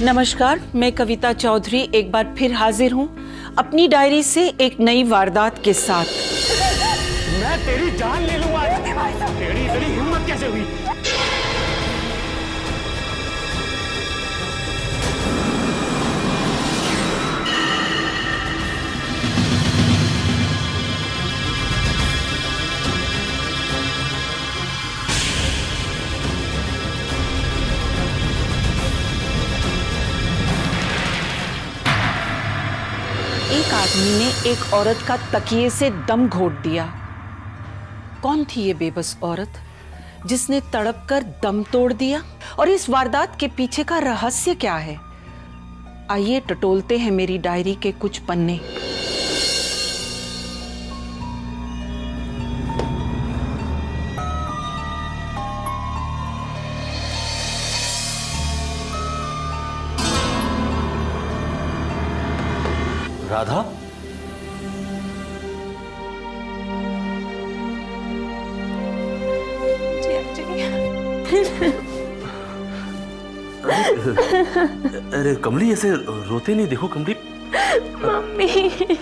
नमस्कार, मैं कविता चौधरी एक बार फिर हाजिर हूँ अपनी डायरी से एक नई वारदात के साथ। मैं तेरी जान ले लूंगा। तेरी इतनी हिम्मत कैसे हुई? एक आदमी ने एक औरत का तकिए से दम घोट दिया। कौन थी ये बेबस औरत जिसने तड़प कर दम तोड़ दिया? और इस वारदात के पीछे का रहस्य क्या है? आइए टटोलते हैं मेरी डायरी के कुछ पन्ने। राधा, अरे कमली, ऐसे रोते नहीं। देखो कमली, मम्मी।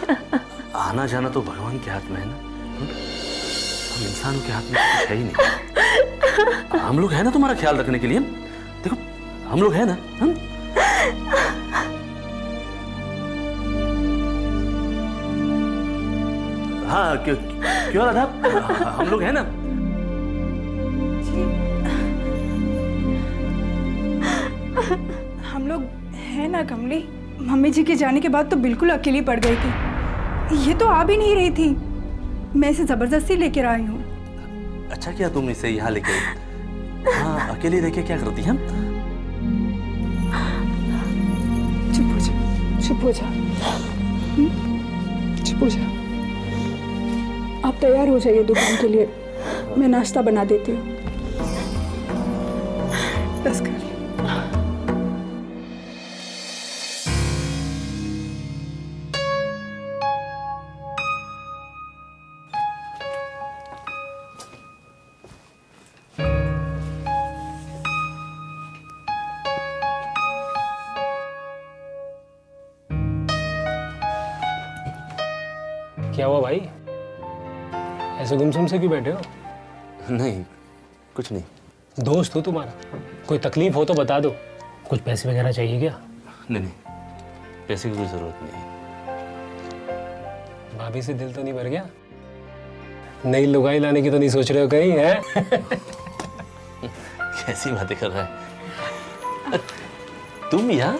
आना जाना तो भगवान के हाथ में है ना। हम इंसानों के हाथ में कुछ है ही नहीं। हम लोग हैं ना तुम्हारा ख्याल रखने के लिए। देखो हम लोग हैं ना। हम हाँ, क्यों राधा, हम लोग हैं ना। हम लोग हैं ना कमली। मम्मी जी के जाने के बाद तो बिल्कुल अकेली पड़ गई थी। ये तो आ भी नहीं रही थी। मैं इसे जबरदस्ती लेकर आई हूँ। अच्छा किया तुम इसे यहाँ लेके आई। हाँ, अकेली रह के क्या करती हम? चुप हो जा, चुप हो जा, चुप हो जा। आप तैयार हो जाइए दुकान के लिए, मैं नाश्ता बना देती हूँ। बस कर। क्या हुआ भाई? ऐसे गुमसुम से क्यों बैठे हो? नहीं, कुछ नहीं। दोस्त हो तुम्हारा, कोई तकलीफ हो तो बता दो। कुछ पैसे वगैरह चाहिए क्या? नहीं, पैसे की कोई जरूरत नहीं। भाभी से दिल तो नहीं भर गया? नई लुगाई लाने की तो नहीं सोच रहे हो कहीं? है कैसी बातें कर रहा है तुम यहाँ?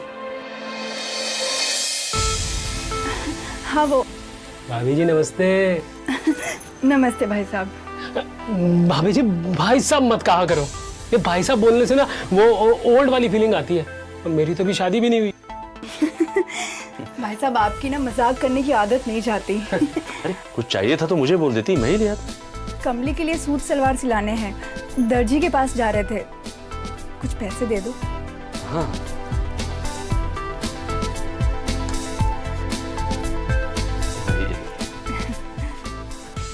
हाँ वो। भाभी जी नमस्ते। नमस्ते भाई साहब। भाभी जी भाई साहब मत कहा करो। ये भाई साहब बोलने से ना वो ओल्ड वाली फीलिंग आती है। और मेरी तो भी शादी भी नहीं हुई। भाई साहब, आपकी ना मजाक करने की आदत नहीं जाती। अरे कुछ चाहिए था तो मुझे बोल देती, मैं ही ले आता। कमली के लिए सूट सलवार सिलाने हैं, दर्जी के पास जा रहे थे। कुछ पैसे दे दो। हाँ,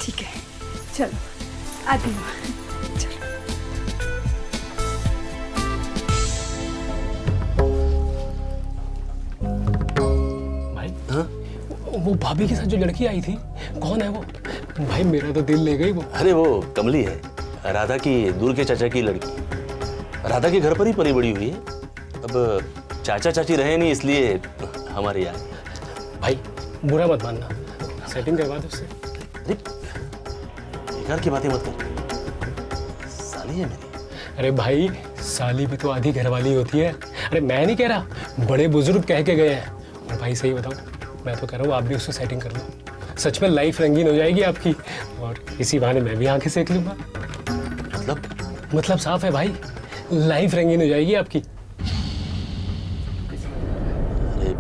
ठीक है, चलो आती हूँ। चलो। भाई हाँ? वो भाभी के साथ जो लड़की आई थी, कौन है वो? भाई मेरा तो दिल ले गई वो। अरे वो कमली है, राधा की दूर के चाचा की लड़की। राधा के घर पर ही पली बड़ी हुई है। अब चाचा चाची रहे नहीं, इसलिए हमारे यहाँ। भाई बुरा मत मानना, सेटिंग करवा दो उससे। अरे बेकार की बातें मत कर, साली है मेरी। अरे भाई साली भी तो आधी घरवाली होती है। अरे मैं नहीं कह रहा, बड़े बुजुर्ग कह के गए हैं। और भाई सही बताओ, मैं तो कह रहा हूँ आप भी उससे सेटिंग कर लो। सच में लाइफ रंगीन हो जाएगी आपकी, और इसी बहाने मैं भी आंखें सेक लूंगा। मतलब साफ है भाई, लाइफ रंगीन हो जाएगी आपकी। अरे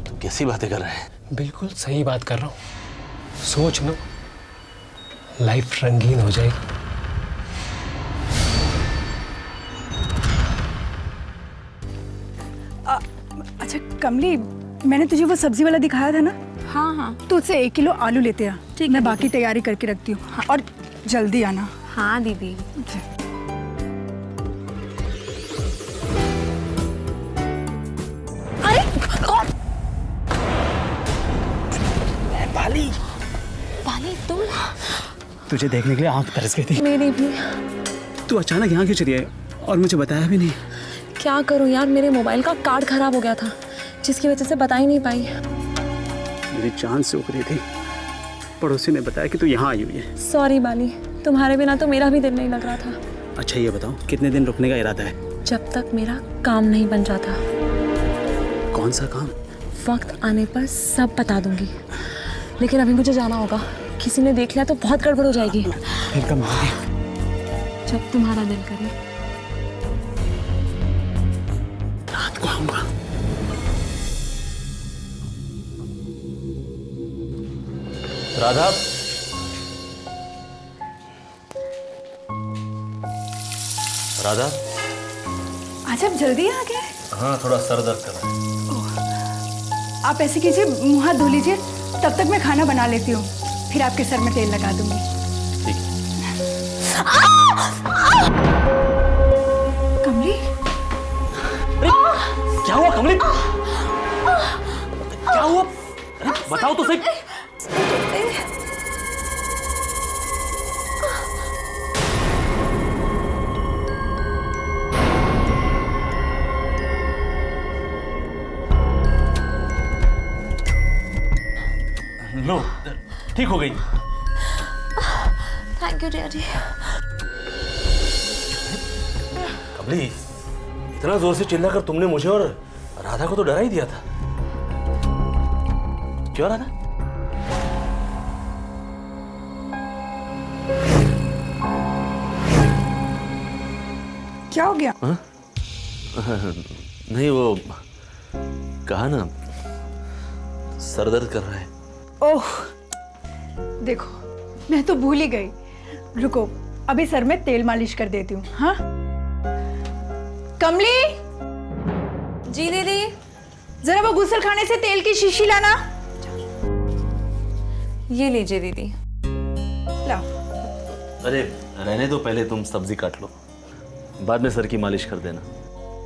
तू कैसी बातें कर रहा है? बिल्कुल सही बात कर रहा हूँ, सोच लो, लाइफ रंगीन हो जाएगी। अच्छा कमली, मैंने तुझे वो सब्जी वाला दिखाया था ना? हाँ हाँ तो उससे 1 किलो आलू लेते आ। ठीक है, मैं बाकी तैयारी करके रखती हूँ। हाँ, और जल्दी आना। हाँ दीदी। बाली। बाली तुम? तुझे देखने के लिए आंख तरस गई थी। मेरी भी। तू अचानक यहाँ क्यों चली आई और मुझे बताया भी नहीं? क्या करूं यार, मेरे मोबाइल का कार्ड खराब हो गया था, जिसकी वजह से बता ही नहीं पाई। मेरी जान सूख रही थी, पड़ोसी ने बताया कि तू यहाँ आई हुई है। सॉरी बाली, तुम्हारे बिना तो मेरा भी दिल नहीं लग रहा था। अच्छा ये बताओ, कितने दिन रुकने का इरादा है? जब तक मेरा काम नहीं बन जाता। कौन सा काम? वक्त आने पर सब बता दूंगी, लेकिन अभी मुझे जाना होगा। किसी ने देख लिया तो बहुत गड़बड़ हो जाएगी। फिर कब मिलोगे? जब तुम्हारा दिल करे। रात को आऊंगा। राधा, राधा। आज आप जल्दी आ गए? हाँ, थोड़ा सर दर्द कर रहा है। आप ऐसे कीजिए, मुंह हाथ धो लीजिए, तब तक मैं खाना बना लेती हूँ, फिर आपके सर में तेल लगा दूंगी। ठीक है। कमली, क्या हुआ कमली? क्या हुआ? बताओ तो सही। लो, ठीक हो गई। Thank you daddy. कमली, इतना जोर से चिल्लाकर तुमने मुझे और राधा को तो डरा ही दिया था। क्यों राधा? क्या हो गया? नहीं, वो कहा ना, सर दर्द कर रहा है। ओह, देखो मैं तो भूल ही गई। रुको, अभी सर में तेल मालिश कर देती हूँ। हाँ कमली। जी दीदी। जरा वो गुसल खाने से तेल की शीशी लाना। ये लीजिए दीदी। लाओ। अरे रहने दो, पहले तुम सब्जी काट लो, बाद में सर की मालिश कर देना।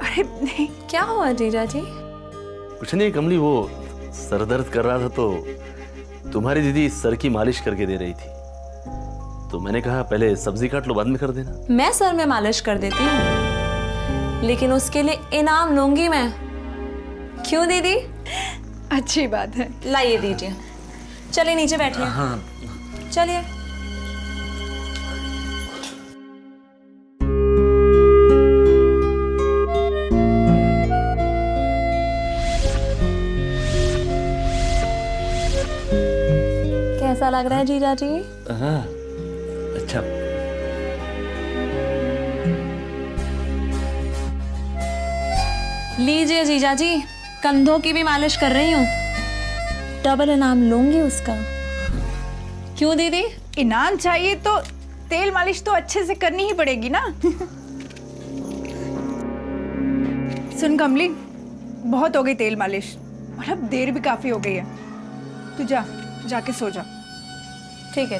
अरे नहीं। क्या हुआ जीजा जी? कुछ नहीं कमली, वो सर दर्द कर रहा था तो तुम्हारी दीदी सर की मालिश करके दे रही थी, तो मैंने कहा पहले सब्जी काट लो, बाद में कर देना। मैं सर में मालिश कर देती हूँ, लेकिन उसके लिए इनाम लूंगी मैं। क्यों दीदी? अच्छी बात है। लाइए दीजिए। चलिए नीचे बैठिए। हाँ। चलिए। कैसा लग रहा है जीजा जी? हाँ, अच्छा। लीजिए जीजा जी, कंधों की भी मालिश कर रही हूँ, डबल इनाम लूंगी उसका। क्यों दीदी? इनाम चाहिए तो तेल मालिश तो अच्छे से करनी ही पड़ेगी ना। सुन कमली, बहुत हो गई तेल मालिश और अब देर भी काफी हो गई है। तू जाके सो जा। ठीक है।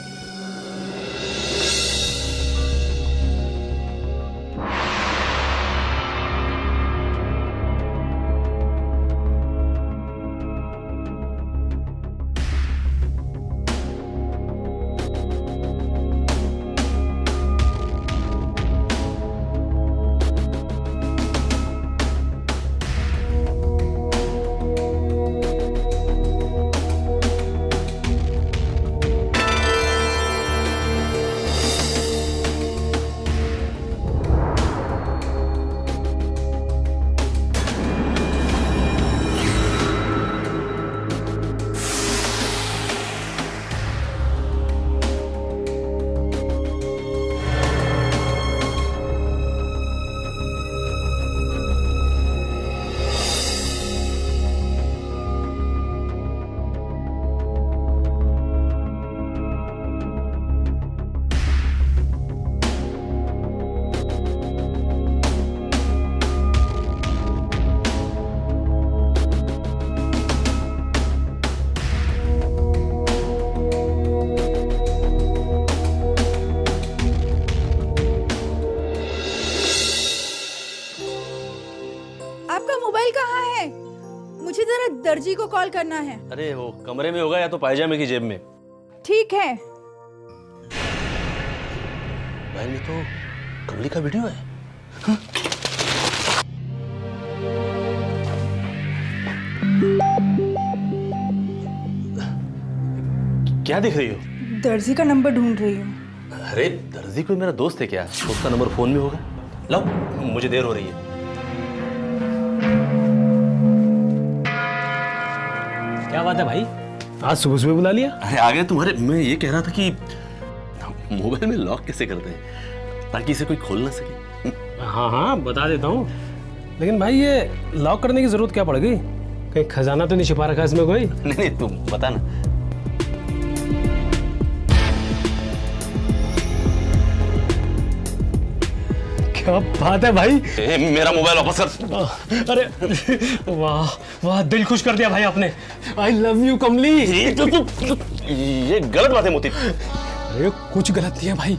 दर्जी को कॉल करना है। अरे वो कमरे में होगा या तो पायजामे की जेब में। ठीक है। मोबाइल में तो कमली का वीडियो है। क्या दिख रही हो? दर्जी का नंबर ढूंढ रही हूँ। अरे दर्जी कोई मेरा दोस्त है क्या? उसका नंबर फोन में होगा। लाओ, मुझे देर हो रही है। क्या बात है भाई, आज सुबह सुबह बुला लिया? अरे आ गए तुम्हारे। मैं ये कह रहा था कि मोबाइल में लॉक कैसे करते हैं ताकि इसे कोई खोल ना सके। हाँ हाँ बता देता हूँ, लेकिन भाई ये लॉक करने की जरूरत क्या पड़ गई? कहीं खजाना तो नहीं छिपा रखा इसमें कोई? नहीं तुम बता ना। क्या बात है भाई। मेरा मोबाइल वापस कर। अरे वाह वाह, दिल खुश कर दिया भाई आपने। आई लव यू कमली। ये गलत बात है मोती। अरे कुछ गलत नहीं है भाई,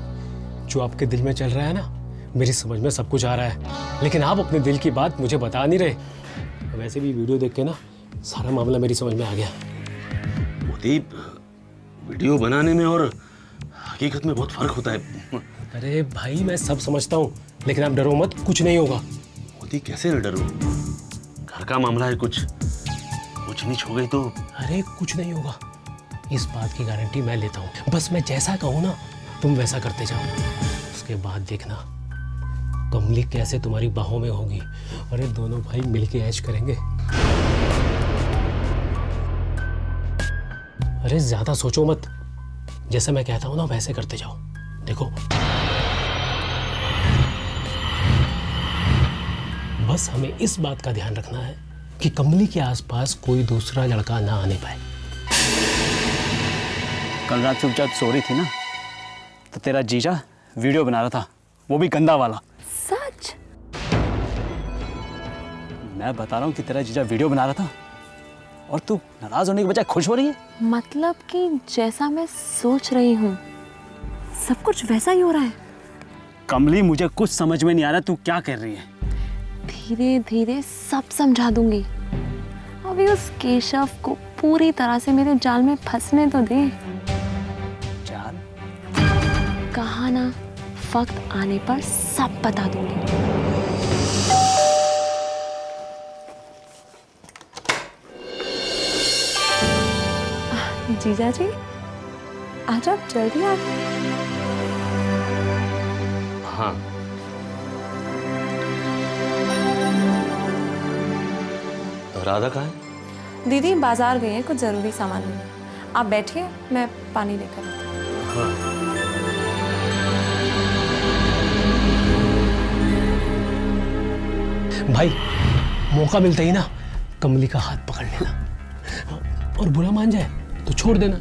जो आपके दिल में चल रहा है ना, मेरी समझ में सब कुछ आ रहा है, लेकिन आप अपने दिल की बात मुझे बता नहीं रहे। वैसे भी वीडियो देख के ना सारा मामला मेरी समझ में आ गया। मोती, वीडियो बनाने में और हकीकत में बहुत फर्क होता है। अरे भाई मैं सब समझता हूँ, लेकिन आप डरो मत, कुछ नहीं होगा। मोती कैसे न डरूं? घर का मामला है, कुछ नीच हो गई तो। अरे कुछ नहीं होगा, इस बात की गारंटी मैं लेता हूँ। बस मैं जैसा कहूँ ना तुम वैसा करते जाओ, उसके बाद देखना कमली कैसे तुम्हारी बाहों में होगी। अरे दोनों भाई मिलके ऐश करेंगे। अरे ज्यादा सोचो मत, जैसे मैं कहता हूँ ना वैसे करते जाओ। देखो बस हमें इस बात का ध्यान रखना है कि कमली के आसपास कोई दूसरा लड़का ना आने पाए। कल रात जब सो रही थी ना, तो तेरा जीजा वीडियो बना रहा था, वो भी गंदा वाला। सच? मैं बता रहा हूँ कि तेरा जीजा वीडियो बना रहा था और तू नाराज होने के बजाय खुश हो रही है। मतलब कि जैसा मैं सोच रही हूँ सब कुछ वैसा ही हो रहा है। कमली मुझे कुछ समझ में नहीं आ रहा तू क्या कर रही है। धीरे धीरे सब समझा दूंगी। अभी उस केशव को पूरी तरह से मेरे जाल में फंसने तो दे। जाल? कहा ना, वक्त आने पर सब बता दूंगी। जीजा जी आज आप जल्दी आ गए। हाँ, राधा कहाँ है? दीदी बाजार गई है कुछ जरूरी सामान लेने। आप बैठिए, मैं पानी लेकर आती हूँ। भाई मौका मिलता ही ना कमली का हाथ पकड़ लेना, और बुरा मान जाए तो छोड़ देना,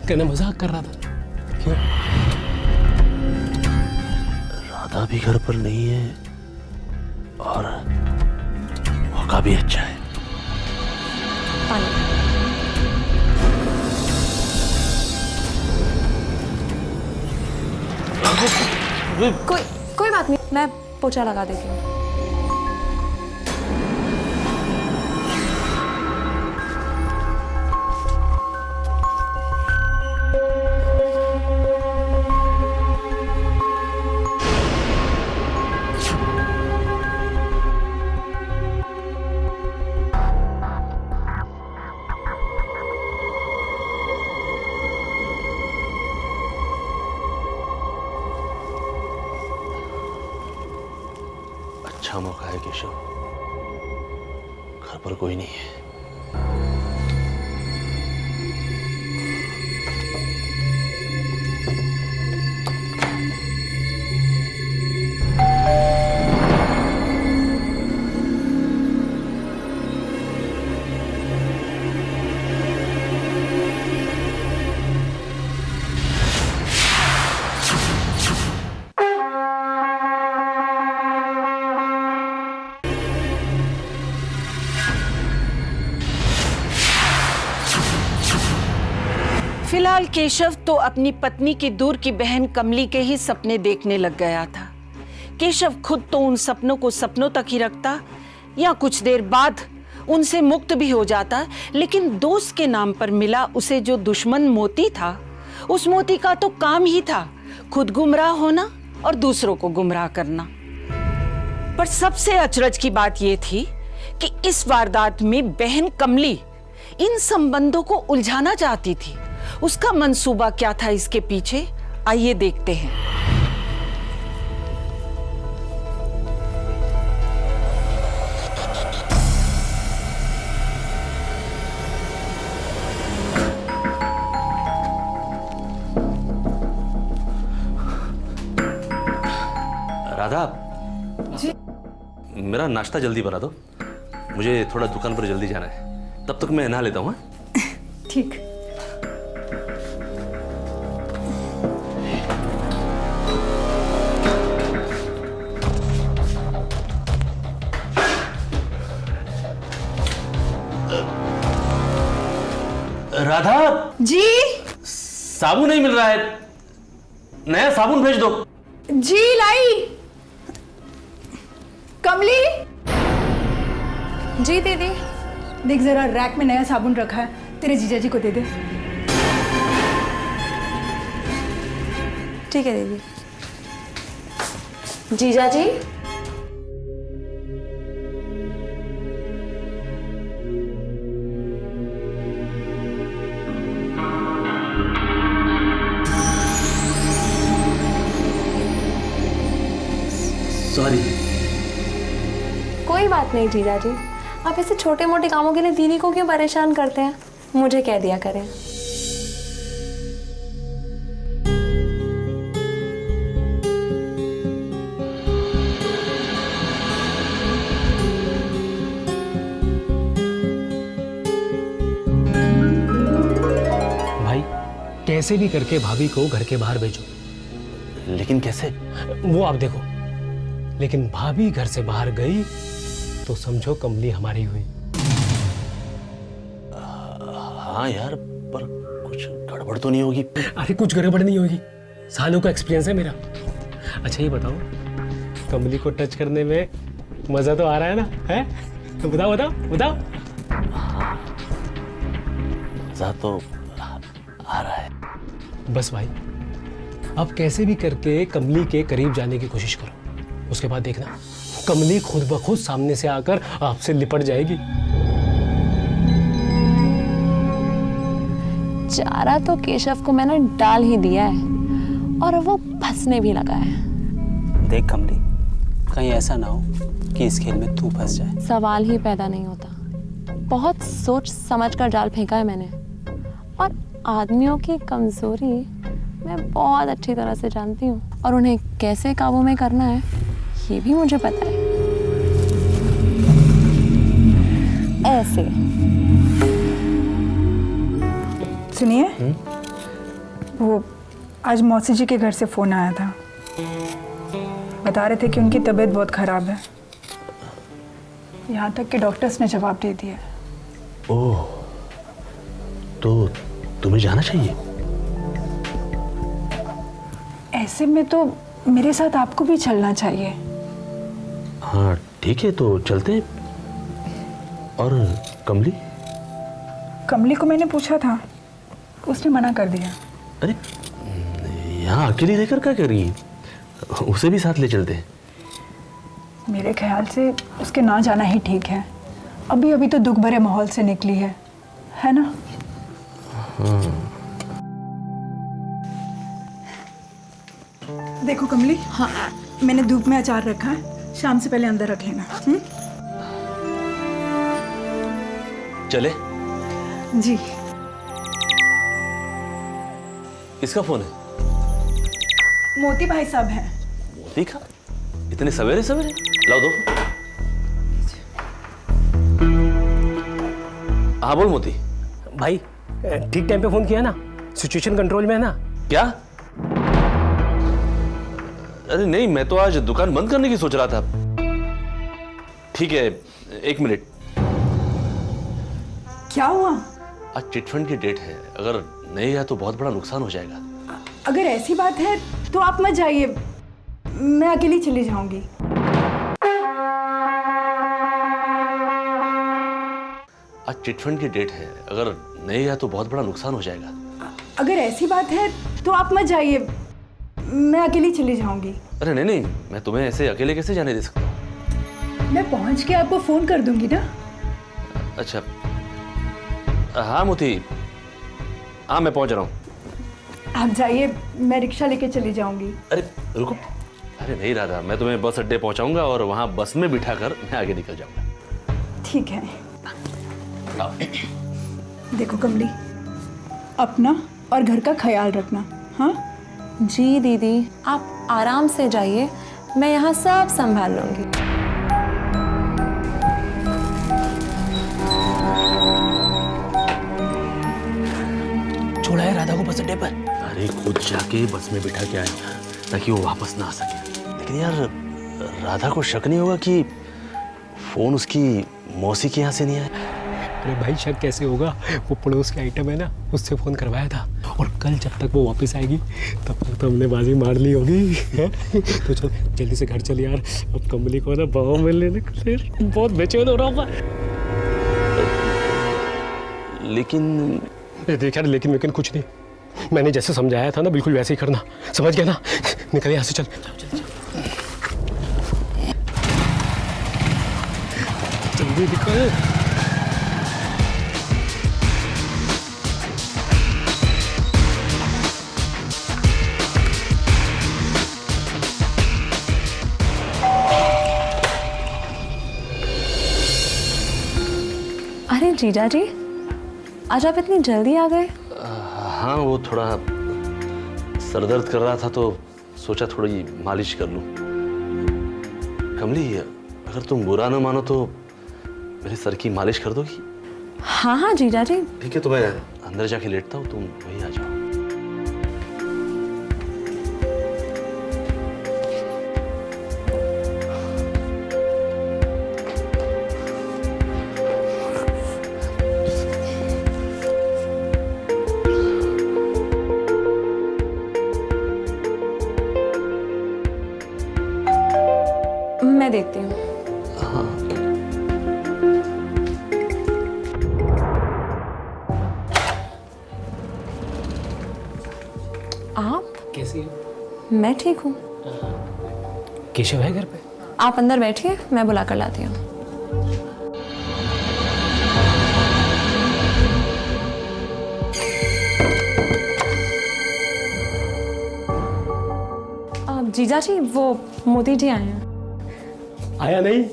कहना मजाक कर रहा था। क्यों? राधा भी घर पर नहीं है और मौका भी अच्छा है। पानी। कोई बात नहीं, मैं पोछा लगा देती हूँ। अच्छा मौका है केशव, घर पर कोई नहीं है। फिलहाल केशव तो अपनी पत्नी की दूर की बहन कमली के ही सपने देखने लग गया था। केशव खुद तो उन सपनों को सपनों तक ही रखता, या कुछ देर बाद उनसे मुक्त भी हो जाता, लेकिन दोस्त के नाम पर मिला उसे जो दुश्मन मोती था, उस मोती का तो काम ही था खुद गुमराह होना और दूसरों को गुमराह करना। पर सबसे अचरज की बात यह थी कि इस वारदात में बहन कमली इन संबंधों को उलझाना चाहती थी। उसका मंसूबा क्या था इसके पीछे, आइए देखते हैं। राधा जी, मेरा नाश्ता जल्दी बना दो, मुझे थोड़ा दुकान पर जल्दी जाना है। तब तक मैं नहा लेता हूँ। ठीक। राधा जी साबुन नहीं मिल रहा है, नया साबुन भेज दो। जी लाई। कमली, जी दीदी। देख जरा रैक में नया साबुन रखा है, तेरे जीजा जी को दे दे। ठीक है दीदी। जीजा जी, सॉरी। कोई बात नहीं जीजा जी, आप ऐसे छोटे मोटे कामों के लिए दीदी को क्यों परेशान करते हैं? मुझे कह दिया करें। भाई कैसे भी करके भाभी को घर के बाहर भेजो। लेकिन कैसे? वो आप देखो, लेकिन भाभी घर से बाहर गई तो समझो कमली हमारी हुई। हाँ यार, पर कुछ गड़बड़ तो नहीं होगी? अरे कुछ गड़बड़ नहीं होगी, सालों का एक्सपीरियंस है मेरा। अच्छा ये बताओ, कमली को टच करने में मजा तो आ रहा है ना? है तो बताओ बताओ बताओ। मजा तो आ रहा है। बस भाई, अब कैसे भी करके कमली के करीब जाने की कोशिश करो, उसके बाद देखना कमली खुद ब खुद सामने से आकर आपसे लिपट जाएगी। चारा तो केशव को मैंने डाल ही दिया है और वो फंसने भी लगा है। देख कमली, कहीं ऐसा ना हो कि इस खेल में तू फंस जाए। सवाल ही पैदा नहीं होता। बहुत सोच समझ कर जाल फेंका है मैंने, और आदमियों की कमजोरी मैं बहुत अच्छी तरह से जानती हूँ, और उन्हें कैसे काबू में करना है ये भी मुझे पता है। ऐसे। सुनिए, वो आज मौसी जी के घर से फोन आया था। बता रहे थे कि उनकी तबीयत बहुत खराब है, यहाँ तक कि डॉक्टर्स ने जवाब दे दिया। ओह, तो तुम्हें जाना चाहिए। ऐसे में तो मेरे साथ आपको भी चलना चाहिए। हाँ ठीक है, तो चलते हैं। और कमली? कमली को मैंने पूछा था, उसने मना कर दिया। अरे यहाँ अकेली रहकर क्या करेगी, उसे भी साथ ले चलते हैं। मेरे ख्याल से उसके ना जाना ही ठीक है। अभी अभी तो दुख भरे माहौल से निकली है ना? हाँ। देखो कमली, हाँ मैंने धूप में अचार रखा है, शाम से पहले अंदर रख लेना। चले? जी। किसका फोन है? मोती भाई साहब हैं। मोती का? इतने सवेरे सवेरे? लाओ दो। हाँ बोल मोती। भाई ठीक टाइम पे फोन किया ना, सिचुएशन कंट्रोल में है ना? क्या? अरे नहीं, मैं तो आज दुकान बंद करने की सोच रहा था। ठीक है, 1 मिनट। क्या हुआ? आज चिटफंड की डेट है, अगर नहीं गया तो बहुत बड़ा नुकसान हो जाएगा। अगर ऐसी बात है तो आप मत जाइए, मैं अकेली चली जाऊंगी। आज चिटफंड की डेट है, अगर नहीं गया तो बहुत बड़ा नुकसान हो जाएगा। अगर ऐसी बात है तो आप मत जाइए, मैं अकेली चली जाऊंगी। अरे नहीं नहीं, मैं तुम्हें ऐसे अकेले कैसे जाने दे सकता हूँ। मैं पहुंच के आपको फोन कर दूंगी ना। अच्छा हाँ मोती, हाँ मैं पहुंच रहा हूँ। आप जाइए, मैं रिक्शा लेके चली जाऊंगी। अरे रुको, अरे नहीं राधा, मैं तुम्हें बस अड्डे पहुंचाऊंगा और वहां बस में बिठाकर मैं आगे निकल जाऊंगा। ठीक है। आओ। देखो कमली, अपना और घर का ख्याल रखना। हाँ जी दीदी, आप आराम से जाइए, मैं यहाँ सब संभाल लूँगी। छोड़ा है राधा को बस अड्डे पर। अरे खुद जाके बस में बिठा के आया ताकि वो वापस ना आ सके। लेकिन यार राधा को शक नहीं होगा कि फोन उसकी मौसी के यहाँ से नहीं आया? अरे भाई शक कैसे होगा, वो पड़ोस के आइटम है ना, उससे फोन करवाया था। और कल जब तक वो वापस आएगी तब तक तो हमने बाजी मार ली होगी। तो चल जल्दी से घर चल यार, अब कमली को ना बाहों में लेने के लिए बहुत बेचैन हो रहा हूँ। लेकिन देख यार, लेकिन कुछ नहीं, मैंने जैसे समझाया था ना बिल्कुल वैसे ही करना, समझ गया ना? निकल यहाँ से, चल जल्दी निकल। अरे जीजा जी, आज आप इतनी जल्दी आ गए? हाँ वो थोड़ा सर दर्द कर रहा था तो सोचा थोड़ी मालिश कर लूं। कमली, अगर तुम बुरा ना मानो तो मेरे सर की मालिश कर दोगी? हाँ हाँ जीजा जी। ठीक है, तो मैं अंदर जाके लेटता हूँ, तुम वहीं आ जाओ। मैं देखती हूँ। आप? कैसी है? मैं ठीक हूँ। केशव है घर पे? आप अंदर बैठिए, मैं बुला कर लाती हूँ। जीजा जी, वो मोदी जी आए हैं। आया नहीं,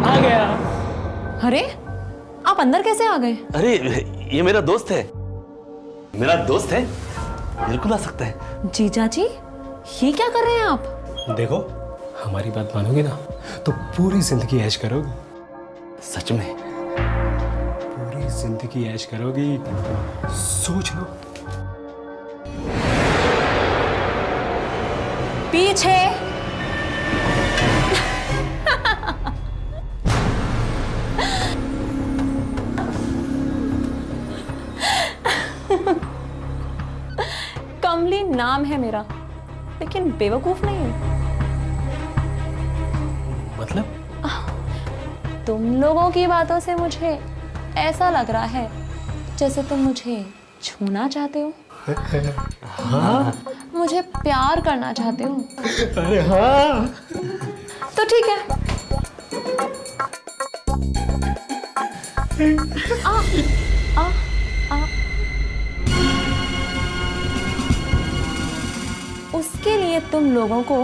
आ गया। अरे आप अंदर कैसे आ गए? अरे ये मेरा दोस्त है, मेरा दोस्त है, बिल्कुल आ सकता है। जीजा जी, ये क्या कर रहे हैं आप? देखो, हमारी बात मानोगे ना तो पूरी जिंदगी ऐश करोगी। सच में? पूरी जिंदगी ऐश करोगी, सोच लो। पीछे। कमली नाम है मेरा, लेकिन बेवकूफ नहीं हूं। मतलब? तुम लोगों की बातों से मुझे ऐसा लग रहा है जैसे तुम मुझे छूना चाहते हो। हाँ? मुझे प्यार करना चाहते हो। अरे हाँ। तो ठीक है। आ, आ, आ। उसके लिए तुम लोगों को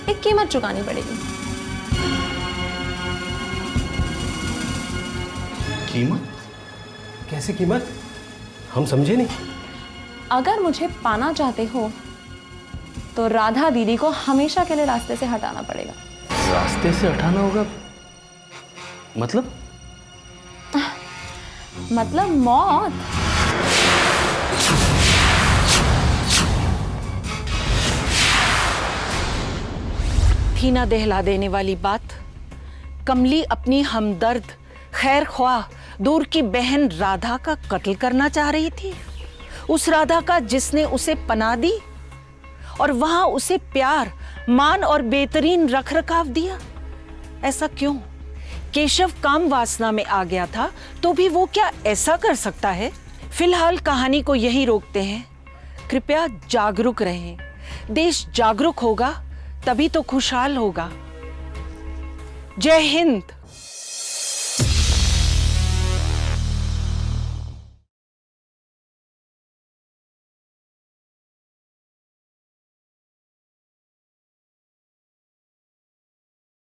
एक कीमत चुकानी पड़ेगी। कीमत? कैसी कीमत? हम समझे नहीं। अगर मुझे पाना चाहते हो तो राधा दीदी को हमेशा के लिए रास्ते से हटाना पड़ेगा। रास्ते से हटाना होगा? मतलब? मतलब मौत। थी ना दहला देने वाली बात। कमली अपनी हमदर्द, खैर ख्वाह, दूर की बहन राधा का कत्ल करना चाह रही थी। उस राधा का जिसने उसे पनाह दी और वहां उसे प्यार, मान और बेहतरीन रख रखाव दिया। ऐसा क्यों? केशव काम वासना में आ गया था तो भी वो क्या ऐसा कर सकता है? फिलहाल कहानी को यही रोकते हैं। कृपया जागरूक रहें। देश जागरूक होगा तभी तो खुशहाल होगा। जय हिंद।